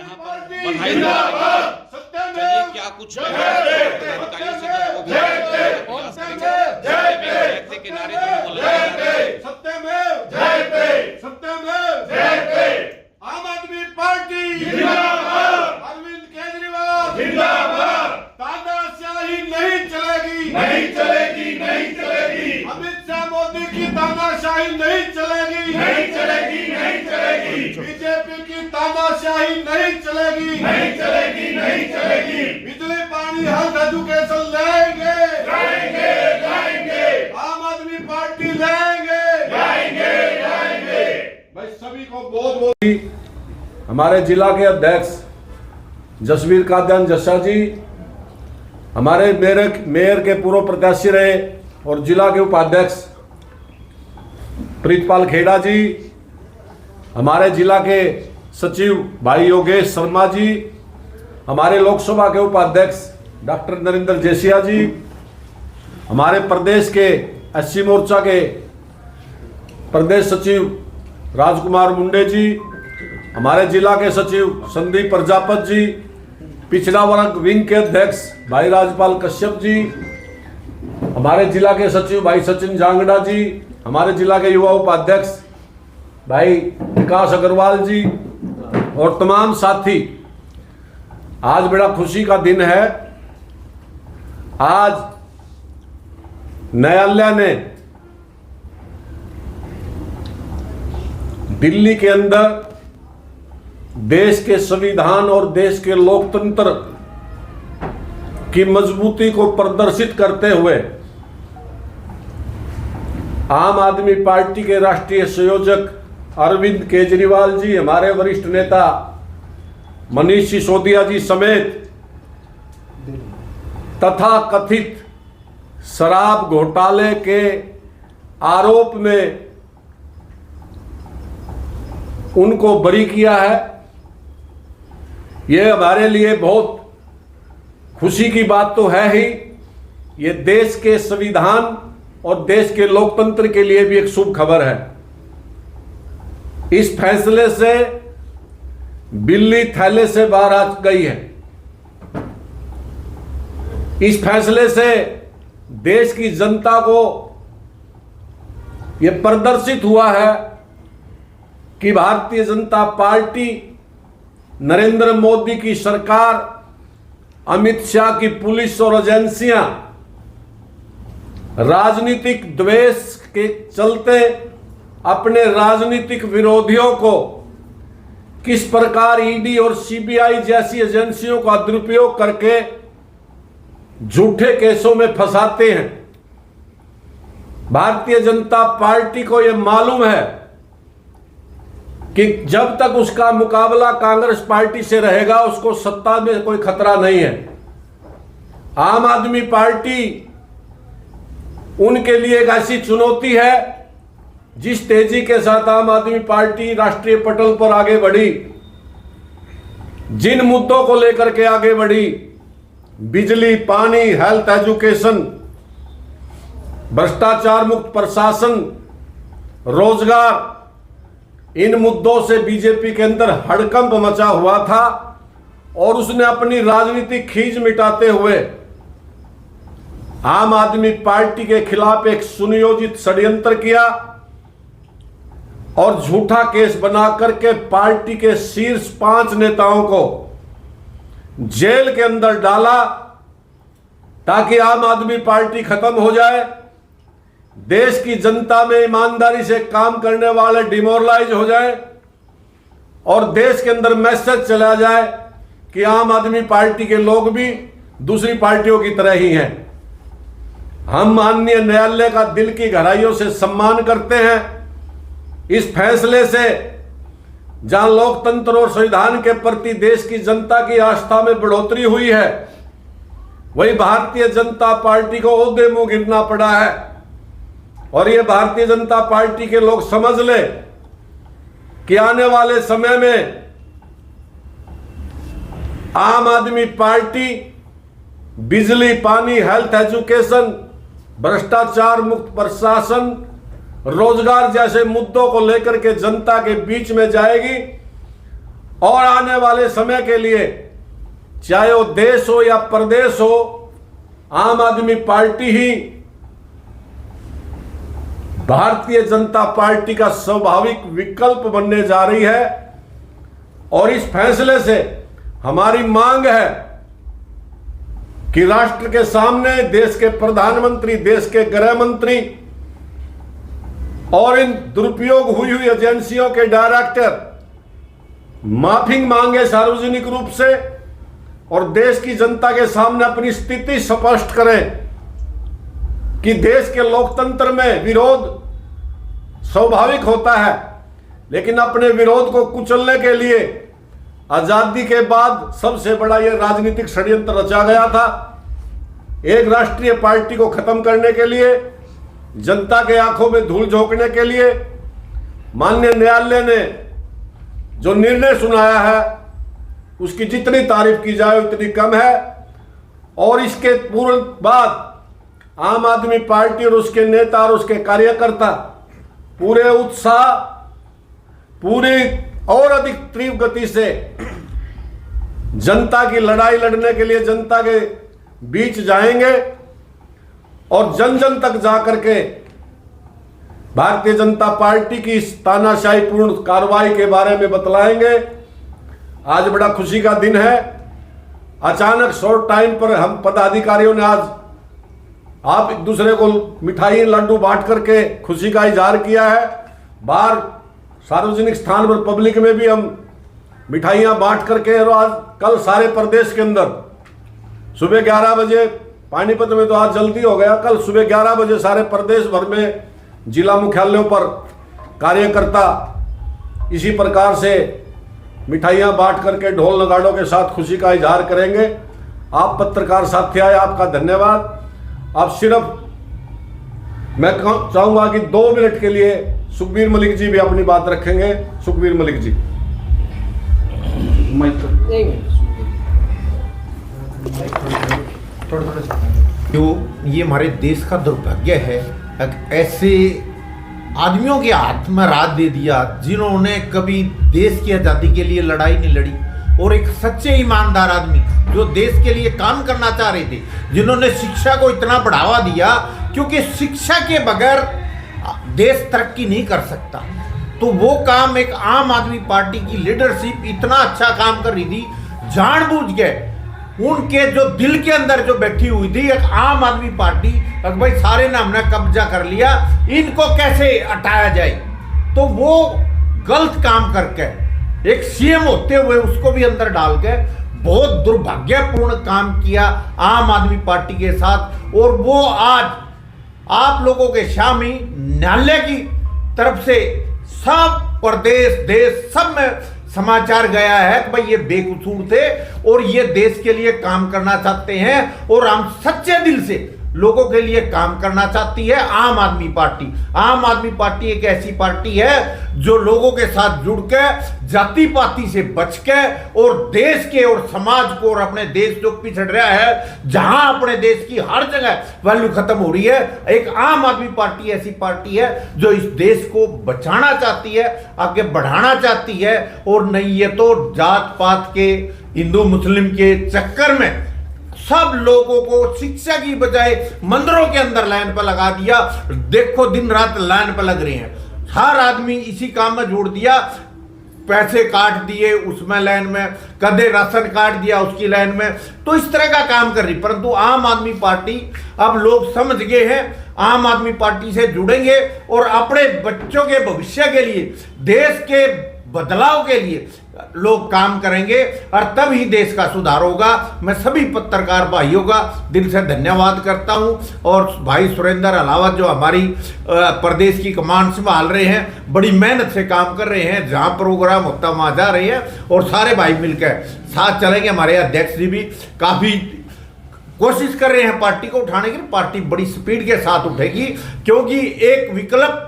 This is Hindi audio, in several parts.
यहाँ पर बधाई चलिए क्या कुछ अधिकारियों से के नारे आम आदमी पार्टी अरविंद केजरीवाल जिंदाबाद। तानाशाही नहीं चलेगी, नहीं चलेगी, नहीं चलेगी। अमित शाह मोदी की तानाशाही नहीं चलेगी, नहीं चलेगी, नहीं चलेगी। बीजेपी की तानाशाही नहीं चलेगी, नहीं चलेगी, नहीं चलेगी। बिजली पानी हेल्थ एजुकेशन लेंगे, लाएंगे, लाएंगे। आम आदमी पार्टी लेंगे, लाएंगे, लाएंगे। भाई सभी को बहुत बहुत हमारे जिला के अध्यक्ष जसवीर कादयान जस्सा जी, हमारे मेयर के पूर्व प्रत्याशी रहे और जिला के उपाध्यक्ष प्रीतपाल खेड़ा जी, हमारे जिला के सचिव भाई योगेश शर्मा जी, हमारे लोकसभा के उपाध्यक्ष डॉक्टर नरेंद्र जेसिया जी, हमारे प्रदेश के एससी मोर्चा के प्रदेश सचिव राजकुमार मुंडे जी, हमारे जिला के सचिव संदीप प्रजापत जी, पिछड़ा वर्ग विंग के अध्यक्ष भाई राजपाल कश्यप जी, हमारे जिला के सचिव भाई सचिन जांगड़ा जी, हमारे जिला के युवा उपाध्यक्ष भाई विकास अग्रवाल जी और तमाम साथी। आज बड़ा खुशी का दिन है। आज न्यायालय ने दिल्ली के अंदर देश के संविधान और देश के लोकतंत्र की मजबूती को प्रदर्शित करते हुए आम आदमी पार्टी के राष्ट्रीय संयोजक अरविंद केजरीवाल जी, हमारे वरिष्ठ नेता मनीष सिसोदिया जी समेत तथा कथित शराब घोटाले के आरोप में उनको बरी किया है। ये हमारे लिए बहुत खुशी की बात तो है ही, ये देश के संविधान और देश के लोकतंत्र के लिए भी एक शुभ खबर है। इस फैसले से बिल्ली थैले से बाहर आ गई है। इस फैसले से देश की जनता को यह प्रदर्शित हुआ है कि भारतीय जनता पार्टी, नरेंद्र मोदी की सरकार, अमित शाह की पुलिस और एजेंसियां राजनीतिक द्वेष के चलते अपने राजनीतिक विरोधियों को किस प्रकार ईडी और सीबीआई जैसी एजेंसियों का दुरुपयोग करके झूठे केसों में फंसाते हैं। भारतीय जनता पार्टी को यह मालूम है कि जब तक उसका मुकाबला कांग्रेस पार्टी से रहेगा उसको सत्ता में कोई खतरा नहीं है। आम आदमी पार्टी उनके लिए एक ऐसी चुनौती है, जिस तेजी के साथ आम आदमी पार्टी राष्ट्रीय पटल पर आगे बढ़ी, जिन मुद्दों को लेकर के आगे बढ़ी, बिजली, पानी, हेल्थ एजुकेशन, भ्रष्टाचार मुक्त प्रशासन, रोजगार, इन मुद्दों से बीजेपी के अंदर हड़कंप मचा हुआ था और उसने अपनी राजनीतिक खींच मिटाते हुए आम आदमी पार्टी के खिलाफ एक सुनियोजित षड्यंत्र किया और झूठा केस बना करके पार्टी के शीर्ष 5 नेताओं को जेल के अंदर डाला ताकि आम आदमी पार्टी खत्म हो जाए, देश की जनता में ईमानदारी से काम करने वाले डिमोरलाइज हो जाए और देश के अंदर मैसेज चला जाए कि आम आदमी पार्टी के लोग भी दूसरी पार्टियों की तरह ही हैं। हम माननीय न्यायालय का दिल की गहराइयों से सम्मान करते हैं। इस फैसले से जहां लोकतंत्र और संविधान के प्रति देश की जनता की आस्था में बढ़ोतरी हुई है, वही भारतीय जनता पार्टी को ओहदे मुंह गिरना पड़ा है। और ये भारतीय जनता पार्टी के लोग समझ ले कि आने वाले समय में आम आदमी पार्टी बिजली, पानी, हेल्थ एजुकेशन, भ्रष्टाचार मुक्त प्रशासन, रोजगार जैसे मुद्दों को लेकर के जनता के बीच में जाएगी और आने वाले समय के लिए, चाहे वो देश हो या प्रदेश हो, आम आदमी पार्टी ही भारतीय जनता पार्टी का स्वाभाविक विकल्प बनने जा रही है। और इस फैसले से हमारी मांग है कि राष्ट्र के सामने देश के प्रधानमंत्री, देश के गृह मंत्री और इन दुरुपयोग हुई एजेंसियों के डायरेक्टर माफी मांगे सार्वजनिक रूप से और देश की जनता के सामने अपनी स्थिति स्पष्ट करें कि देश के लोकतंत्र में विरोध स्वाभाविक होता है, लेकिन अपने विरोध को कुचलने के लिए आजादी के बाद सबसे बड़ा यह राजनीतिक षड्यंत्र रचा गया था। एक राष्ट्रीय पार्टी को खत्म करने के लिए, जनता के आंखों में धूल झोंकने के लिए माननीय न्यायालय ने जो निर्णय सुनाया है उसकी जितनी तारीफ की जाए उतनी कम है। और इसके पूर्ण बाद आम आदमी पार्टी और उसके नेता और उसके कार्यकर्ता पूरे उत्साह, पूरी और अधिक तीव्र गति से जनता की लड़ाई लड़ने के लिए जनता के बीच जाएंगे और जन जन तक जाकर के भारतीय जनता पार्टी की इस तानाशाही पूर्ण कार्रवाई के बारे में बतलाएंगे। आज बड़ा खुशी का दिन है। अचानक शॉर्ट टाइम पर हम पदाधिकारियों ने आज आप एक दूसरे को मिठाई लड्डू बांट करके खुशी का इजहार किया है। बाहर सार्वजनिक स्थान पर पब्लिक में भी हम मिठाइयां बांट करके, और आज कल सारे प्रदेश के अंदर सुबह 11 बजे, पानीपत में तो आज जल्दी हो गया, कल सुबह 11 बजे सारे प्रदेश भर में जिला मुख्यालयों पर कार्यकर्ता इसी प्रकार से मिठाइयां बांट करके ढोल नगाड़ों के साथ खुशी का इजहार करेंगे। आप पत्रकार साथी आए, आपका धन्यवाद। अब सिर्फ मैं चाहूंगा कि 2 मिनट के लिए सुखबीर मलिक जी भी अपनी बात रखेंगे। सुखबीर मलिक जी। जो ये हमारे देश का दुर्भाग्य है, ऐसे आदमियों के हाथ में राज दे दिया जिन्होंने कभी देश की आज़ादी के लिए लड़ाई नहीं लड़ी, और एक सच्चे ईमानदार आदमी जो देश के लिए काम करना चाह रहे थे, जिन्होंने शिक्षा को इतना बढ़ावा दिया, क्योंकि शिक्षा के बगैर देश तरक्की नहीं कर सकता। तो वो काम एक आम आदमी पार्टी की लीडरशिप इतना अच्छा काम कर रही थी, जानबूझ के उनके जो दिल के अंदर जो बैठी हुई थी एक आम आदमी पार्टी, भाई सारे ने हमने कब्जा कर लिया, इनको कैसे हटाया जाए, तो वो गलत काम करके एक सीएम होते हुए उसको भी अंदर डाल के बहुत दुर्भाग्यपूर्ण काम किया आम आदमी पार्टी के साथ। और वो आज आप लोगों के सामने न्यायालय की तरफ से सब प्रदेश, देश सब में समाचार गया है कि भाई ये बेकसूर थे और ये देश के लिए काम करना चाहते हैं, और हम सच्चे दिल से लोगों के लिए काम करना चाहती है आम आदमी पार्टी। आम आदमी पार्टी एक ऐसी पार्टी है जो लोगों के साथ जुड़ के, जाति पाति से बच के, और देश के और समाज को और अपने देश जो पिछड़ रहा है, जहां अपने देश की हर जगह वैल्यू खत्म हो रही है, एक आम आदमी पार्टी ऐसी पार्टी है जो इस देश को बचाना चाहती है, आगे बढ़ाना चाहती है। और नहीं ये तो जात पात के, हिंदू मुस्लिम के चक्कर में सब लोगों को शिक्षा की बजाय मंदिरों के अंदर लाइन पर लगा दिया। देखो दिन रात लाइन पर लग रहे हैं, हर आदमी इसी काम में जोड़ दिया, पैसे काट दिए उसमें लाइन में, कदे राशन काट दिया उसकी लाइन में, तो इस तरह का काम कर रही। परंतु आम आदमी पार्टी अब लोग समझ गए हैं, आम आदमी पार्टी से जुड़ेंगे और अपने बच्चों के भविष्य के लिए, देश के बदलाव के लिए लोग काम करेंगे, और तब ही देश का सुधार होगा। मैं सभी पत्रकार भाइयों का दिल से धन्यवाद करता हूं, और भाई सुरेंद्र अलावत जो हमारी प्रदेश की कमान संभाल रहे हैं, बड़ी मेहनत से काम कर रहे हैं, जहां प्रोग्राम होता वहां जा रहे हैं, और सारे भाई मिलकर साथ चलेंगे। हमारे अध्यक्ष जी भी काफी कोशिश कर रहे हैं पार्टी को उठाने की। पार्टी बड़ी स्पीड के साथ उठेगी, क्योंकि एक विकल्प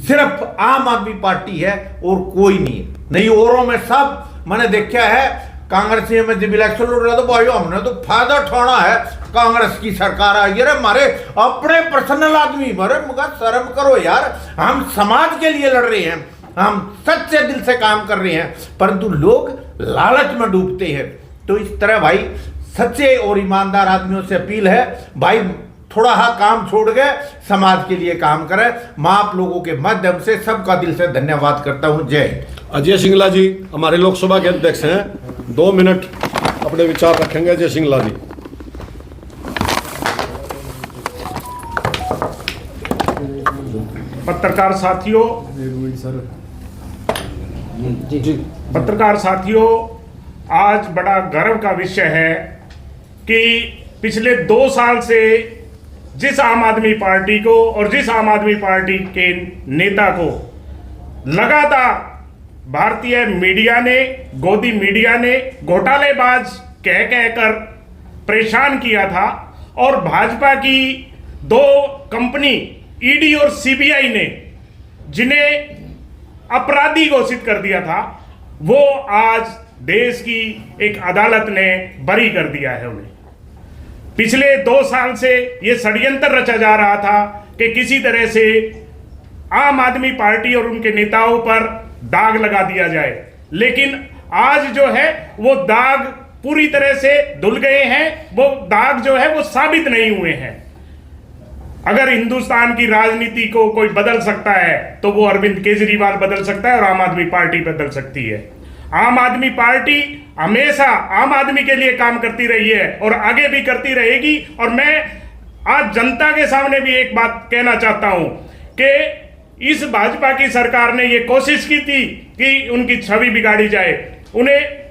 सिर्फ आम आदमी पार्टी है और कोई नहीं है। नहीं औरों में सब मैंने देखा है, कांग्रेस में जब इलेक्शन लड़ रहा तो भाई हमने तो फायदा उठाना है, कांग्रेस की सरकार आई है, हमारे अपने पर्सनल आदमी, मरे मगर शर्म करो यार, हम समाज के लिए लड़ रहे हैं, हम सच्चे दिल से काम कर रहे हैं, परंतु लोग लालच में डूबते हैं। तो इस तरह भाई सच्चे और ईमानदार आदमियों से अपील है, भाई थोड़ा हा काम छोड़ गए, समाज के लिए काम करें। मैं आप लोगों के माध्यम से सबका दिल से धन्यवाद करता हूं। जय हिंद। अजय सिंगला जी हमारे लोकसभा के अध्यक्ष हैं, 2 मिनट अपने विचार रखेंगे। अजय सिंगला जी। पत्रकार साथियों, आज बड़ा गर्व का विषय है कि पिछले 2 साल से जिस आम आदमी पार्टी को और जिस आम आदमी पार्टी के नेता को लगातार भारतीय मीडिया ने, गोदी मीडिया ने घोटालेबाज कह कर परेशान किया था, और भाजपा की 2 कंपनी ईडी और सीबीआई ने जिन्हें अपराधी घोषित कर दिया था, वो आज देश की एक अदालत ने बरी कर दिया है उन्हें। पिछले 2 साल से ये षड्यंत्र रचा जा रहा था कि किसी तरह से आम आदमी पार्टी और उनके नेताओं पर दाग लगा दिया जाए, लेकिन आज जो है वो दाग पूरी तरह से धुल गए हैं। वो दाग जो है वो साबित नहीं हुए हैं। अगर हिंदुस्तान की राजनीति को कोई बदल सकता है तो वो अरविंद केजरीवाल बदल सकता है और आम आदमी पार्टी बदल सकती है। आम आदमी पार्टी हमेशा आम आदमी के लिए काम करती रही है और आगे भी करती रहेगी। और मैं आज जनता के सामने भी एक बात कहना चाहता हूं कि इस भाजपा की सरकार ने ये कोशिश की थी कि उनकी छवि बिगाड़ी जाए, उन्हें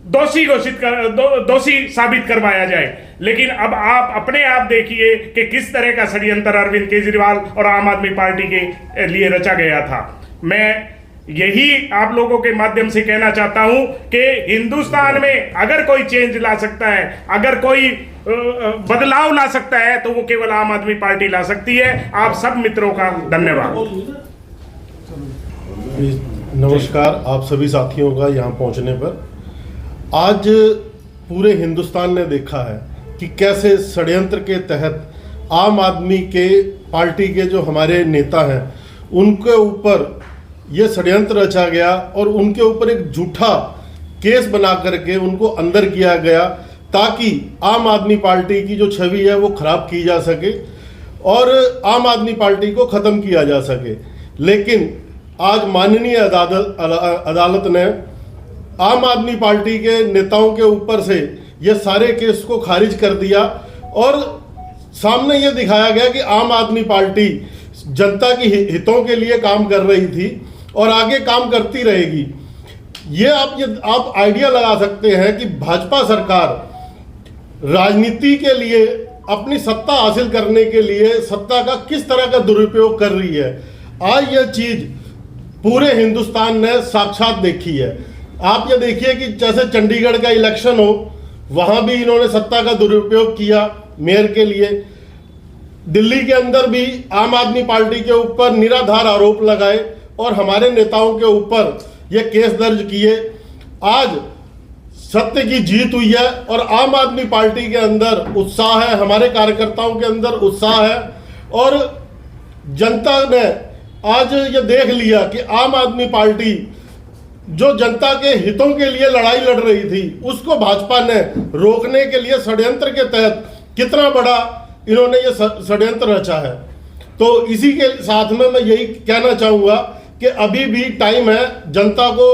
दोषी साबित करवाया जाए, लेकिन अब आप अपने आप देखिए कि किस तरह का षड्यंत्र अरविंद केजरीवाल और आम आदमी पार्टी के लिए रचा गया था। मैं यही आप लोगों के माध्यम से कहना चाहता हूं कि हिंदुस्तान में अगर कोई चेंज ला सकता है, अगर कोई बदलाव ला सकता है, तो वो केवल आम आदमी पार्टी ला सकती है। आप सब मित्रों का धन्यवाद। नमस्कार आप सभी साथियों का यहाँ पहुँचने पर। आज पूरे हिंदुस्तान ने देखा है कि कैसे षड्यंत्र के तहत आम आदमी के पार्टी के जो हमारे नेता हैं उनके ऊपर ये षड्यंत्र रचा गया और उनके ऊपर एक झूठा केस बना करके उनको अंदर किया गया, ताकि आम आदमी पार्टी की जो छवि है वो खराब की जा सके और आम आदमी पार्टी को ख़त्म किया जा सके। लेकिन आज माननीय अदालत ने आम आदमी पार्टी के नेताओं के ऊपर से ये सारे केस को खारिज कर दिया और सामने ये दिखाया गया कि आम आदमी पार्टी जनता की हितों के लिए काम कर रही थी और आगे काम करती रहेगी। ये आप आइडिया लगा सकते हैं कि भाजपा सरकार राजनीति के लिए, अपनी सत्ता हासिल करने के लिए सत्ता का किस तरह का दुरुपयोग कर रही है। आज यह चीज़ पूरे हिंदुस्तान ने साक्षात देखी है। आप ये देखिए कि जैसे चंडीगढ़ का इलेक्शन हो, वहाँ भी इन्होंने सत्ता का दुरुपयोग किया मेयर के लिए। दिल्ली के अंदर भी आम आदमी पार्टी के ऊपर निराधार आरोप लगाए और हमारे नेताओं के ऊपर ये केस दर्ज किए। आज सत्य की जीत हुई है और आम आदमी पार्टी के अंदर उत्साह है, हमारे कार्यकर्ताओं के अंदर उत्साह है और जनता ने आज ये देख लिया कि आम आदमी पार्टी जो जनता के हितों के लिए लड़ाई लड़ रही थी उसको भाजपा ने रोकने के लिए षड्यंत्र के तहत कितना बड़ा इन्होंने ये षड्यंत्र रचा है। तो इसी के साथ में मैं यही कहना चाहूँगा कि अभी भी टाइम है, जनता को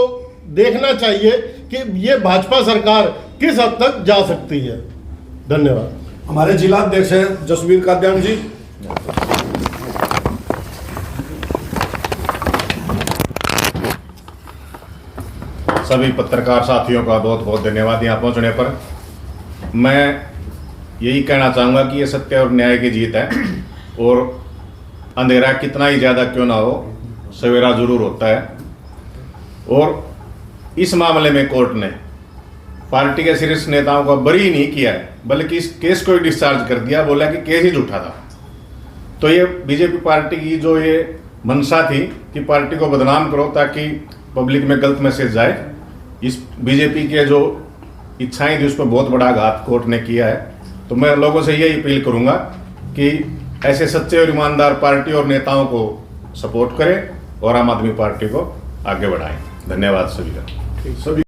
देखना चाहिए कि ये भाजपा सरकार किस हद तक जा सकती है। धन्यवाद। हमारे जिला अध्यक्ष हैं जसवीर काद्यान जी। सभी पत्रकार साथियों का बहुत बहुत धन्यवाद यहाँ पहुँचने पर। मैं यही कहना चाहूँगा कि ये सत्य और न्याय की जीत है और अंधेरा कितना ही ज़्यादा क्यों ना हो, सवेरा ज़रूर होता है। और इस मामले में कोर्ट ने पार्टी के शीर्ष नेताओं को बरी नहीं किया है, बल्कि इस केस को ही डिस्चार्ज कर दिया, बोला कि केस ही झूठा था। तो ये बीजेपी पार्टी की जो ये मंशा थी कि पार्टी को बदनाम करो ताकि पब्लिक में गलत मैसेज जाए, इस बीजेपी के जो इच्छाएं थी उस पर बहुत बड़ा आघात कोर्ट ने किया है। तो मैं लोगों से यही अपील करूंगा कि ऐसे सच्चे और ईमानदार पार्टी और नेताओं को सपोर्ट करें और आम आदमी पार्टी को आगे बढ़ाएं। धन्यवाद सभी का। सभी